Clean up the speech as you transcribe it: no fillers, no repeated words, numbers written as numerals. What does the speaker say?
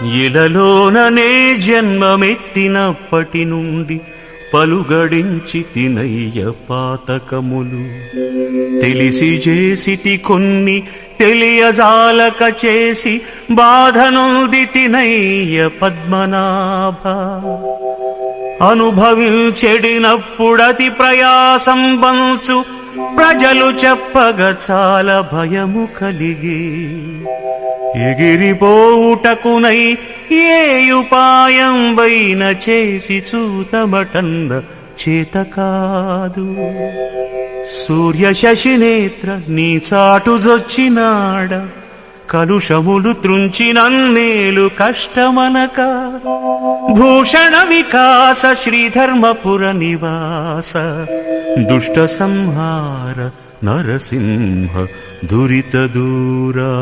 ఇలలోననే జన్మమెత్తినప్పటి నుండి పలుగడించి తినయ్య పాతకములు. తెలిసి చేసితి కొన్ని తెలియజాలక చేసి బాధనుంది తినయ్య పద్మనాభ. అనుభవించెడినప్పుడతి ప్రయాసం బంచు ప్రజలు చెప్పగ చాలా భయము కలిగి. ఎగిరిపోవుటకునై ఏ ఉపాయం వైన చేసి చూతమటంద చేత కాదు. సూర్య శశినేత్ర నీ చాటుజొచ్చినాడ కలుషములు త్రుంచినన్నేలు కష్టమనక. భూషణ వికాస శ్రీధర్మపుర నివాస దుష్ట సంహార నరసింహ దురిత దూరా.